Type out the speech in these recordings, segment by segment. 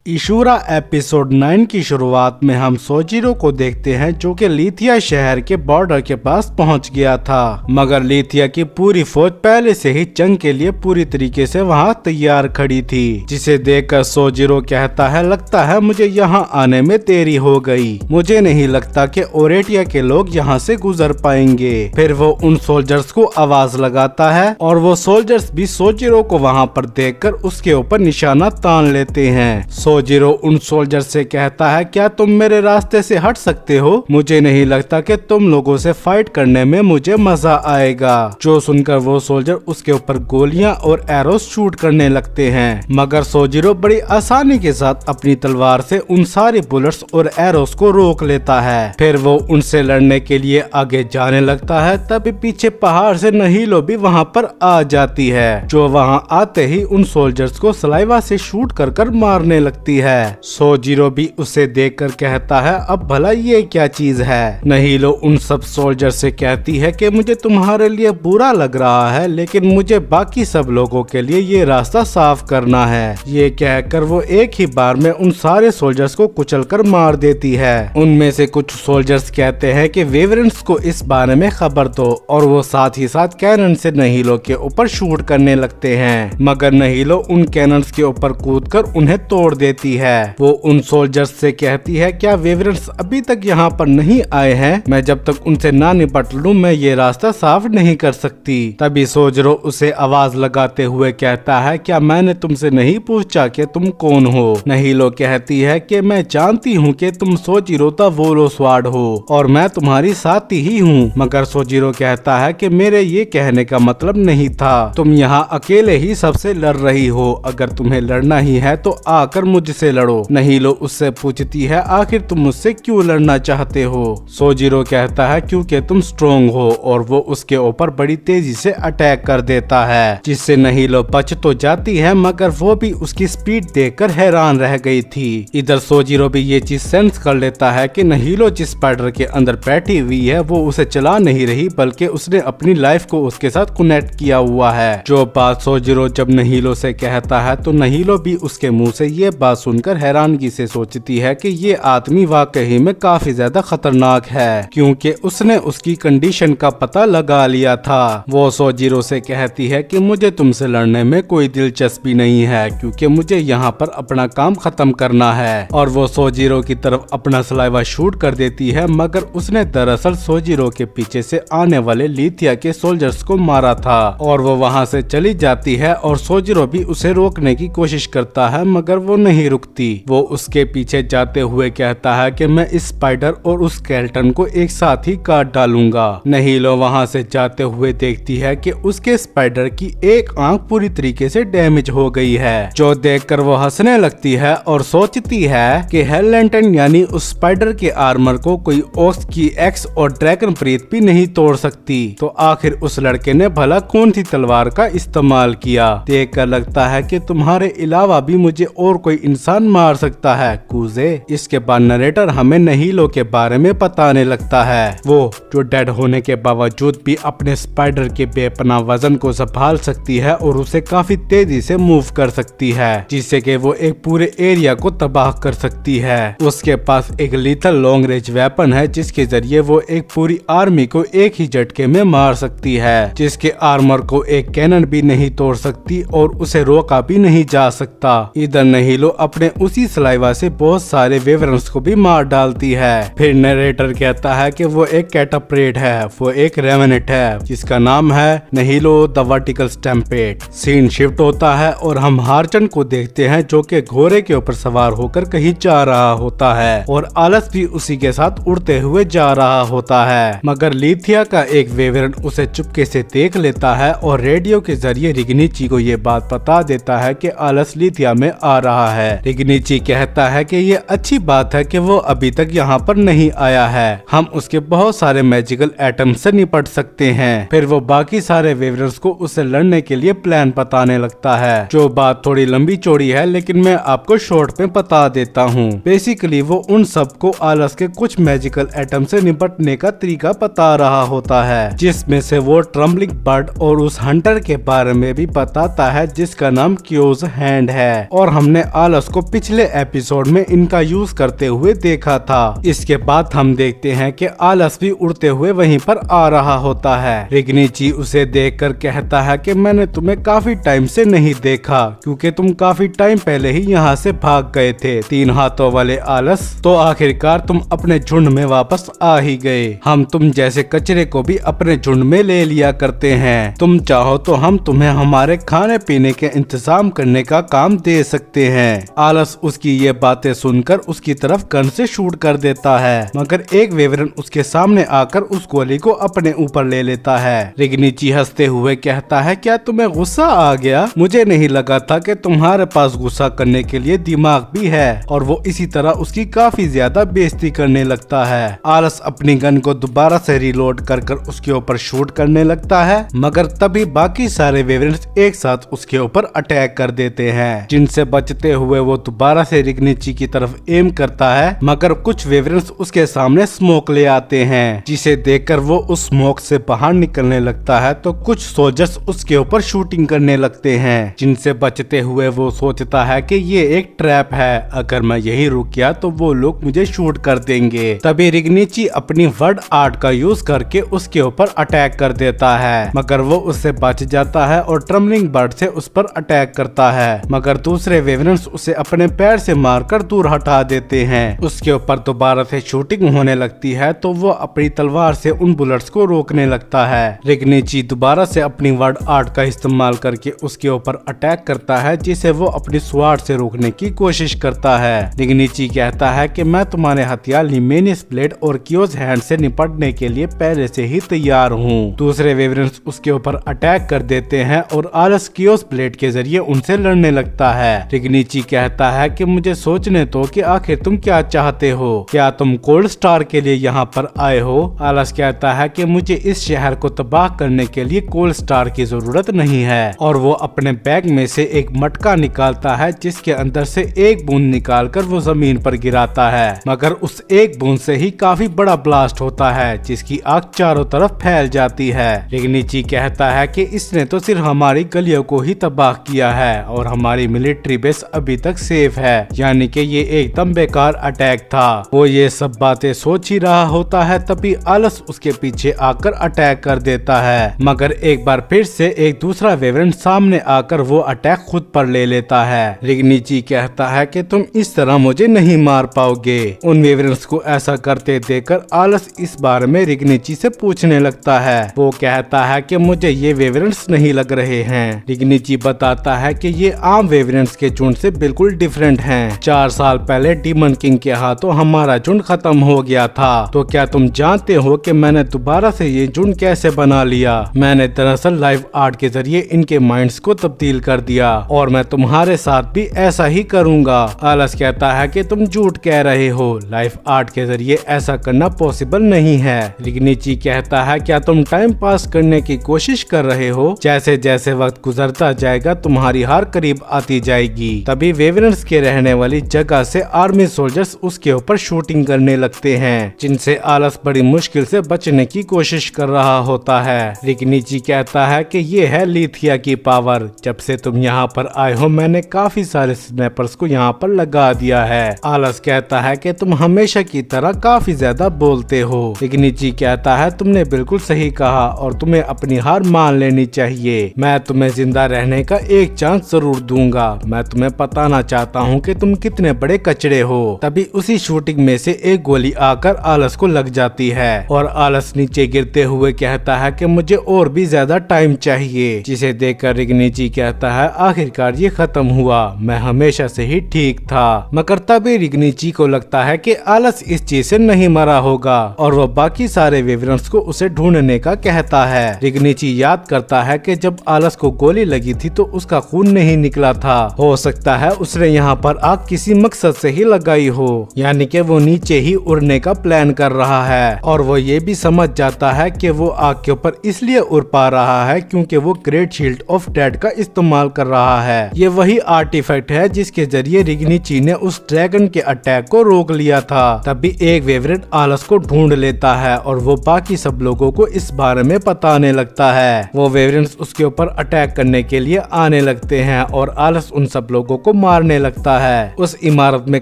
इशूरा episode 9 की शुरुआत में हम सोजिरो को देखते हैं जो कि लीथिया शहर के बॉर्डर के पास पहुंच गया था, मगर लीथिया की पूरी फौज पहले से ही जंग के लिए पूरी तरीके से वहां तैयार खड़ी थी, जिसे देखकर सोजिरो कहता है लगता है मुझे यहाँ आने में देरी हो गई, मुझे नहीं लगता कि ओरेटिया के लोग यहाँ से गुजर पाएंगे। फिर वो उन सोल्जर्स को आवाज लगाता है और वो सोल्जर्स भी सोजिरो को वहाँ पर देखकर उसके ऊपर निशाना तान लेते हैं। सोजिरो उन सोल्जर से कहता है क्या तुम मेरे रास्ते से हट सकते हो, मुझे नहीं लगता कि तुम लोगों से फाइट करने में मुझे मजा आएगा। जो सुनकर वो सोल्जर उसके ऊपर गोलियां और एरोस शूट करने लगते हैं, मगर सोजिरो बड़ी आसानी के साथ अपनी तलवार से उन सारी बुलेट्स और एरोस को रोक लेता है। फिर वो उनसे लड़ने के लिए आगे जाने लगता है, तभी पीछे पहाड़ से नहीलो भी वहाँ पर आ जाती है, जो वहाँ आते ही उन सोल्जर्स को सलाइवा से शूट कर मारने लगती है। सोजिरो भी उसे देखकर कहता है अब भला ये क्या चीज है। नहीलो उन सब सोल्जर से कहती है कि मुझे तुम्हारे लिए बुरा लग रहा है, लेकिन मुझे बाकी सब लोगों के लिए ये रास्ता साफ करना है। ये कहकर वो एक ही बार में उन सारे सोल्जर्स को कुचलकर मार देती है। उनमें से कुछ सोल्जर्स कहते हैं कि वेवरेंस को इस बारे में खबर दो, और वो साथ ही साथ कैनन से नहीलो के ऊपर शूट करने लगते हैं, मगर नहीलो उन कैनन्स के ऊपर कूदकर उन्हें तोड़ देती है। वो उन सोल्जर्स से कहती है क्या वेवरेंस अभी तक यहाँ पर नहीं आए हैं, मैं जब तक उनसे ना निपट लूं मैं ये रास्ता साफ नहीं कर सकती। तभी सोजिरो उसे आवाज लगाते हुए कहता है क्या मैंने तुमसे नहीं पूछा कि तुम कौन हो। नहीलो कहती है कि मैं जानती हूँ कि तुम सोजिरो द वोलोस्वार्ड हो और मैं तुम्हारी साथी ही हूँ, मगर सोजिरो कहता है कि मेरे ये कहने का मतलब नहीं था, तुम यहाँ अकेले ही सबसे लड़ रही हो, अगर तुम्हें लड़ना ही है तो आकर मुझसे लड़ो। नहीलो उससे पूछती है आखिर तुम मुझसे क्यों लड़ना चाहते हो। सोजिरो कहता है क्योंकि तुम स्ट्रोंग हो, और वो उसके ऊपर बड़ी तेजी से अटैक कर देता है, जिससे नहीलो बच तो जाती है, मगर वो भी उसकी स्पीड देखकर हैरान रह गई थी। इधर सोजिरो भी ये चीज सेंस कर लेता है कि नहीलो जिस स्पाइडर के अंदर बैठी हुई है वो उसे चला नहीं रही, बल्कि उसने अपनी लाइफ को उसके साथ कनेक्ट किया हुआ है। जो बात सोजिरो जब नहीलो से कहता है तो नहीलो भी उसके मुंह से ये बात सुनकर हैरानगी से सोचती है कि ये आदमी वाकई में काफी ज्यादा खतरनाक है, क्योंकि उसने उसकी कंडीशन का पता लगा लिया था। वो सोजिरो से कहती है कि मुझे तुमसे लड़ने में कोई दिलचस्पी नहीं है, क्योंकि मुझे यहाँ पर अपना काम खत्म करना है, और वो सोजिरो की तरफ अपना सलाइवा शूट कर देती है, मगर उसने दरअसल सोजिरो के पीछे से आने वाले लीथिया के सोल्जर्स को मारा था, और वो वहाँ से चली जाती है, और सोजिरो भी उसे रोकने की कोशिश करता है, मगर वो नहीं रुकती। वो उसके पीछे जाते हुए कहता है कि मैं इस स्पाइडर और उस स्केलेटन को एक साथ ही काट डालूंगा। नहीलो वहां से जाते हुए देखती है कि उसके स्पाइडर की एक आंख पूरी तरीके से डैमेज हो गई है, जो देखकर वो हंसने लगती है और सोचती है कि हेल लैंटर्न यानी उस स्पाइडर के आर्मर को कोई ओक्स की एक्स और ड्रैगन ब्रीथ भी नहीं तोड़ सकती, तो आखिर उस लड़के ने भला कौन सी तलवार का इस्तेमाल किया। देखकर लगता है कि तुम्हारे अलावा भी मुझे और कोई इंसान मार सकता है कूजे। इसके बाद नरेटर हमें नहीलो के बारे में बताने लगता है, वो जो डेड होने के बावजूद भी अपने स्पाइडर के बेपनाह वजन को संभाल सकती है और उसे काफी तेजी से मूव कर सकती है, जिससे कि वो एक पूरे एरिया को तबाह कर सकती है। उसके पास एक लीथल लॉन्ग रेंज वेपन है, जिसके जरिए वो एक पूरी आर्मी को एक ही झटके में मार सकती है, जिसके आर्मर को एक कैनन भी नहीं तोड़ सकती और उसे रोका भी नहीं जा सकता। इधर नहीलो अपने उसी सलाइवा से बहुत सारे वेवरेंस को भी मार डालती है। फिर नरेटर कहता है कि वो एक कैटाप्रेट है, वो एक रेवेनेंट है, जिसका नाम है नहीलो the vertical stampede. Scene shift होता है और हम हार्चन को देखते हैं, जो कि घोड़े के ऊपर सवार होकर कहीं जा रहा होता है, और आलस भी उसी के साथ उड़ते हुए जा रहा होता है, मगर लीथिया का एक वेवरेंट उसे चुपके से देख लेता है और रेडियो के जरिए रिग्निची को ये बात बता देता है कि आलस लीथिया में आ रहा है। रिग्निची कहता है कि ये अच्छी बात है कि वो अभी तक यहाँ पर नहीं आया है, हम उसके बहुत सारे मैजिकल एटम से निपट सकते हैं। फिर वो बाकी सारे वेवरेंस को उससे लड़ने के लिए प्लान बताने लगता है, जो बात थोड़ी लंबी चौड़ी है, लेकिन मैं आपको शॉर्ट में बता देता हूँ। बेसिकली वो उन सबको आलस के कुछ मैजिकल एटम से निपटने का तरीका बता रहा होता है, जिसमें से वो ट्रम्बलिंग बर्ड और उस हंटर के बारे में भी बताता है, जिसका नाम क्यूज हैंड है, और हमने आलस को पिछले एपिसोड में इनका यूज करते हुए देखा था। इसके बाद हम देखते हैं कि आलस भी उड़ते हुए वहीं पर आ रहा होता है। रिग्निची उसे देखकर कहता है कि मैंने तुम्हें काफी टाइम से नहीं देखा, क्योंकि तुम काफी टाइम पहले ही यहाँ से भाग गए थे। तीन हाथों वाले आलस, तो आखिरकार तुम अपने झुंड में वापस आ ही गए। हम तुम जैसे कचरे को भी अपने झुंड में ले लिया करते हैं। तुम चाहो तो हम तुम्हें हमारे खाने पीने के इंतजाम करने का काम दे सकते हैं। आलस उसकी ये बातें सुनकर उसकी तरफ गन से शूट कर देता है, मगर एक वेवरन उसके सामने आकर उस गोली को अपने ऊपर ले लेता है। रिग्निची हंसते हुए कहता है, क्या तुम्हें गुस्सा आ गया? मुझे नहीं लगा था कि तुम्हारे पास गुस्सा करने के लिए दिमाग भी है। और वो इसी तरह उसकी काफी ज्यादा बेइज्जती करने लगता है। आलस अपनी गन को दोबारा से रिलोड कर उसके ऊपर शूट करने लगता है, मगर तभी बाकी सारे वेवरेंट्स एक साथ उसके ऊपर अटैक कर देते हैं, जिनसे बचते हुए वो दोबारा से रिग्निची की तरफ एम करता है, मगर कुछ वेवरेंट्स उसके सामने स्मोक ले आते हैं, जिसे देखकर वो उस स्मोक से बाहर निकलने लगता है। तो कुछ सोल्जर्स उसके ऊपर शूटिंग करने लगते हैं, जिनसे बचते हुए वो सोचता है कि ये एक ट्रैप है, अगर मैं यही रुक गया तो वो लोग मुझे शूट कर देंगे। तभी रिग्निची अपनी वर्ड आर्ट का यूज करके उसके ऊपर अटैक कर देता है, मगर वो उससे बच जाता है और ट्रम्बलिंग बर्ड से उस पर अटैक करता है, मगर दूसरे वेवरेंट्स उसे अपने पैर से मारकर दूर हटा देते हैं। उसके ऊपर दोबारा से शूटिंग होने लगती है, तो वो अपनी तलवार से उन बुलेट्स को रोकने लगता है। रिग्निची दोबारा से अपनी वर्ड आर्ट का इस्तेमाल करके उसके ऊपर अटैक करता है, जिसे वो अपनी स्वार्ड से रोकने की कोशिश करता है। रिग्निची कहता है कि मैं तुम्हारे हथियार लिमेनियस ब्लेड और कियोस हैंड से निपटने के लिए पहले से ही तैयार हूँ। दूसरे वेवरेंट्स उसके ऊपर अटैक कर देते हैं और आलस कियोस ब्लेड के जरिए उनसे लड़ने लगता है। रिग्निची कहता है कि मुझे सोचने तो कि आखिर तुम क्या चाहते हो, क्या तुम कोल्ड स्टार के लिए यहाँ पर आए हो? आलस कहता है कि मुझे इस शहर को तबाह करने के लिए कोल्ड स्टार की जरूरत नहीं है, और वो अपने बैग में से एक मटका निकालता है, जिसके अंदर से एक बूंद निकालकर वो जमीन पर गिराता है, मगर उस एक बूंद से ही काफी बड़ा ब्लास्ट होता है, जिसकी आग चारों तरफ फैल जाती है। रिग्निची कहता है कि इसने तो सिर्फ हमारी गलियों को ही तबाह किया है और हमारी मिलिट्री बेस अभी तक सेफ है, यानी कि ये एकदम बेकार अटैक था। वो ये सब बातें सोच ही रहा होता है, तभी आलस उसके पीछे आकर अटैक कर देता है, मगर एक बार फिर से एक दूसरा वेवरेंट सामने आकर वो अटैक खुद पर ले लेता है। रिग्निची कहता है कि तुम इस तरह मुझे नहीं मार पाओगे। उन वेवरेंट्स को ऐसा करते देखकर आलस इस बारे में रिग्निची से पूछने लगता है। वो कहता है कि मुझे ये वेवरेंट्स नहीं लग रहे हैं। रिग्निची बताता है कि ये आम वेवरेंट्स के झुंड से बिल्कुल डिफरेंट हैं। 4 साल पहले डीमन किंग के हाथों हमारा झुंड खत्म हो गया था, तो क्या तुम जानते हो कि मैंने दोबारा से ये झुंड कैसे बना लिया? मैंने दरअसल लाइव आर्ट के जरिए इनके माइंड्स को तब्दील कर दिया, और मैं तुम्हारे साथ भी ऐसा ही करूंगा। आलस कहता है कि तुम झूठ कह रहे हो, लाइव आर्ट के जरिए ऐसा करना पॉसिबल नहीं है। रिग्निची कहता है, क्या तुम टाइम पास करने की कोशिश कर रहे हो? जैसे जैसे वक्त गुजरता जाएगा तुम्हारी हार करीब आती जाएगी। तभी वेवरेंट्स के रहने वाली जगह से आर्मी सोल्जर्स उसके ऊपर शूटिंग करने लगते हैं, जिनसे आलस बड़ी मुश्किल से बचने की कोशिश कर रहा होता है। रिग्निची कहता है कि ये है लिथिया की पावर। जब से तुम यहाँ पर आए हो मैंने काफी सारे स्नैपर्स को यहाँ पर लगा दिया है। आलस कहता है कि तुम हमेशा की तरह काफी ज्यादा बोलते हो। रिग्निची कहता है, तुमने बिल्कुल सही कहा और तुम्हें अपनी हार मान लेनी चाहिए। मैं तुम्हें जिंदा रहने का एक चांस जरूर दूंगा। मैं तुम्हें बताना चाहता हूँ कि तुम कितने बड़े कचड़े हो। तभी उसी शूटिंग में से एक गोली आकर आलस को लग जाती है और आलस नीचे गिरते हुए कहता है कि मुझे और भी ज्यादा टाइम चाहिए, जिसे देखकर रिग्निची कहता है, आखिरकार ये खत्म हुआ। मैं हमेशा से ही ठीक था। मगर तभी रिग्निची को लगता है कि आलस इस चीज से नहीं मरा होगा और वो बाकी सारे वेवरेंट्स को उसे ढूंढने का कहता है। रिग्निची याद करता है कि जब आलस को गोली लगी थी तो उसका खून नहीं निकला था। हो सकता है उसने यहाँ पर आग किसी मकसद से ही लगाई हो, यानी कि वो नीचे ही उड़ने का प्लान कर रहा है। और वो ये भी समझ जाता है कि वो आग के ऊपर इसलिए उड़ पा रहा है क्योंकि वो ग्रेट शील्ड ऑफ डेड का इस्तेमाल कर रहा है। ये वही आर्टिफैक्ट है जिसके जरिए रिग्निची ने उस ड्रैगन के अटैक को रोक लिया था। तभी एक वेवरेंट आलस को ढूंढ लेता है और वो बाकी सब लोगों को इस बारे में बताने लगता है। वो वेवरेंट्स उसके ऊपर अटैक करने के लिए आने लगते हैं और आलस उन सब लोगों को मारने लगता है। उस इमारत में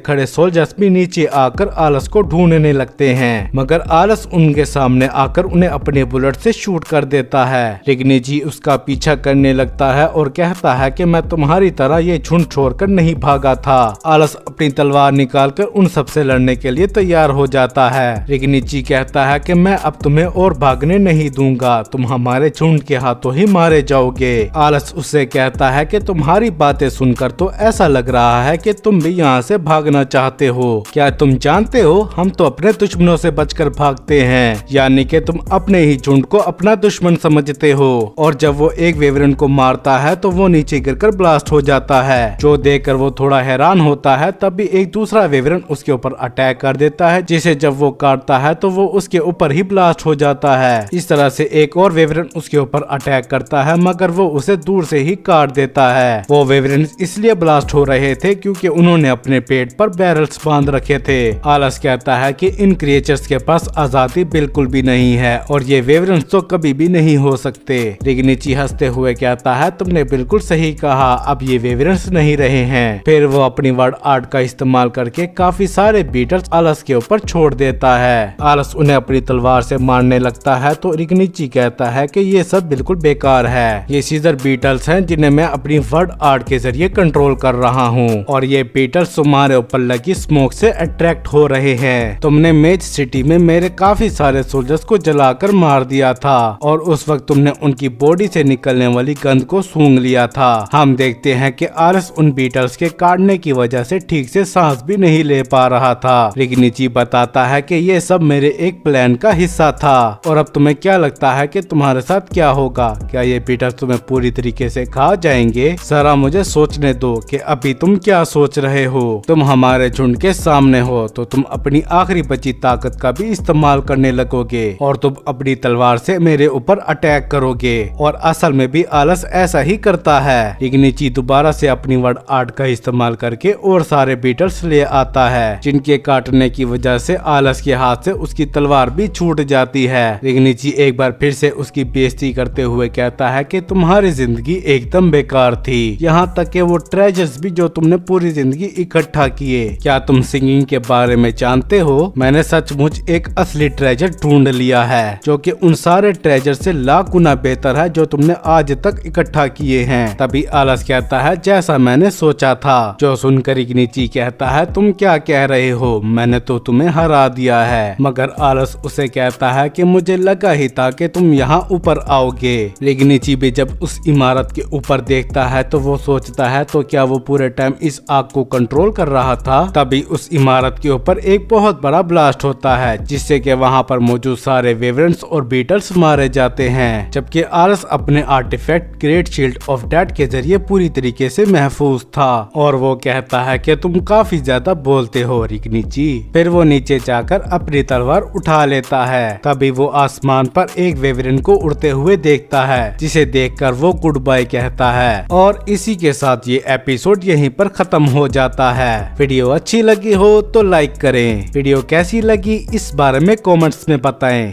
खड़े सोल्जर्स भी नीचे आकर आलस को ढूंढने लगते हैं, मगर आलस उनके सामने आकर उन्हें अपने बुलेट से शूट कर देता है। रिग्निची उसका पीछा करने लगता है और कहता है कि मैं तुम्हारी तरह ये झुंड छोड़कर नहीं भागा था। आलस अपनी तलवार निकालकर उन सबसे लड़ने के लिए तैयार हो जाता है। रिग्निची कहता है कि मैं अब तुम्हें और भागने नहीं दूंगा, तुम हमारे झुंड के हाथों ही मारे जाओगे। आलस उससे कहता है कि तुम्हारी बातें सुनकर तो ऐसा लग रहा है कि तुम भी यहाँ से भागना चाहते हो। क्या तुम जानते हो हम तो अपने दुश्मनों से बचकर भागते हैं, यानी कि तुम अपने ही झुंड को अपना दुश्मन समझते हो। और जब वो एक वेवरन को मारता है तो वो नीचे गिरकर ब्लास्ट हो जाता है, जो देखकर वो थोड़ा हैरान होता है। तब भी एक दूसरा वेवरन उसके ऊपर अटैक कर देता है, जिसे जब वो काटता है तो वो उसके ऊपर ही ब्लास्ट हो जाता है। इस तरह से एक और वेवरन उसके ऊपर अटैक करता है, मगर वो उसे दूर से ही काट देता है। वो वेवरन इसलिए ब्लास्ट हो रहे थे क्योंकि उन्होंने अपने पेट पर बैरल्स बांध रखे थे। आलस कहता है कि इन क्रिएचर्स के पास आजादी बिल्कुल भी नहीं है और ये वेवरन तो कभी भी नहीं हो सकते। रिग्निची हंसते हुए कहता है तुमने बिल्कुल सही कहा, अब ये वेवरन्स नहीं रहे हैं। फिर वो अपनी वर्ड आर्ट का इस्तेमाल करके काफी सारे बीटल्स आलस के ऊपर छोड़ देता है। आलस उन्हें अपनी तलवार से मारने लगता है तो रिग्निची कहता है कि ये सब बिल्कुल बेकार है। ये सीजर बीटल्स हैं जिन्हें मैं अपनी वर्ड आर्ट के जरिए कंट्रोल कर रहा हूँ और ये बीटल्स तुम्हारे ऊपर लगी स्मोक से अट्रैक्ट हो रहे हैं। तुमने मेज सिटी में मेरे काफी सारे सोल्जर्स को जलाकर मार दिया था और उस वक्त तुमने उनकी बॉडी से निकलने वाली गंध को सूंघ लिया था। हम देखते हैं कि आलस उन बीटल्स के काटने की वजह से ठीक से सांस भी नहीं ले पा रहा था। रिग्निची बताता है कि ये सब मेरे एक प्लान का हिस्सा था और अब तुम्हें क्या लगता है कि तुम्हारे साथ क्या होगा? क्या ये बीटल्स तुम्हें पूरी तरीके से खा जाएंगे? जरा मुझे सोचने दो कि अभी तुम क्या सोच रहे हो। तुम हमारे झुंड के सामने हो तो तुम अपनी आखिरी बची ताकत का भी इस्तेमाल करने लगोगे और तुम अपनी तलवार से मेरे ऊपर अटैक करोगे। और असल में भी आलस ऐसा ही करता है। रिग्निची दोबारा से अपनी वर्ड आर्ट का इस्तेमाल करके और सारे बीटल्स ले आता है, जिनके काटने की वजह से आलस के हाथ से उसकी तलवार भी छूट जाती है। रिग्निची एक बार फिर से उसकी बेइज्जती करते हुए कहता है कि तुम्हारी जिंदगी एकदम बेकार थी, यहाँ तक कि वो ट्रेजर्स भी जो तुमने पूरी जिंदगी इकट्ठा किए। क्या तुम सिंगिंग के बारे में जानते हो? मैंने सचमुच एक असली ट्रेजर ढूंढ लिया है जो कि उन सारे ट्रेजर से लाख गुना बेहतर है जो तुमने आज तक इकट्ठा किए हैं। तभी आलस कहता है जैसा मैंने सोचा था। जो सुनकर रिग्निची कहता है तुम क्या कह रहे हो, मैंने तो तुम्हें हरा दिया है। मगर आलस उसे कहता है कि मुझे लगा ही था कि तुम यहाँ ऊपर आओगे। रिग्निची भी जब उस इमारत के ऊपर देखता है तो वो सोचता है तो क्या वो पूरे टाइम इस आग को कंट्रोल कर रहा था। तभी उस इमारत के ऊपर एक बहुत बड़ा ब्लास्ट होता है जिससे कि वहाँ पर मौजूद सारे वेवरेंट्स और बीटल्स मारे जाते हैं, जबकि आलस अपने artifact great shield of death के जरिए पूरी तरीके से महफूज था। और वो कहता है कि तुम काफी ज्यादा बोलते हो रिग्निची। फिर वो नीचे जाकर अपनी तलवार उठा लेता है। तभी वो आसमान पर एक वेवरेंट को उड़ते हुए देखता है, जिसे देखकर वो गुड बाय कहता है। और इसी के साथ ये एपिसोड यहीं पर खत्म हो जाता है। वीडियो अच्छी लगी हो तो लाइक करें। वीडियो कैसी लगी इस बारे में कमेंट्स में बताएं।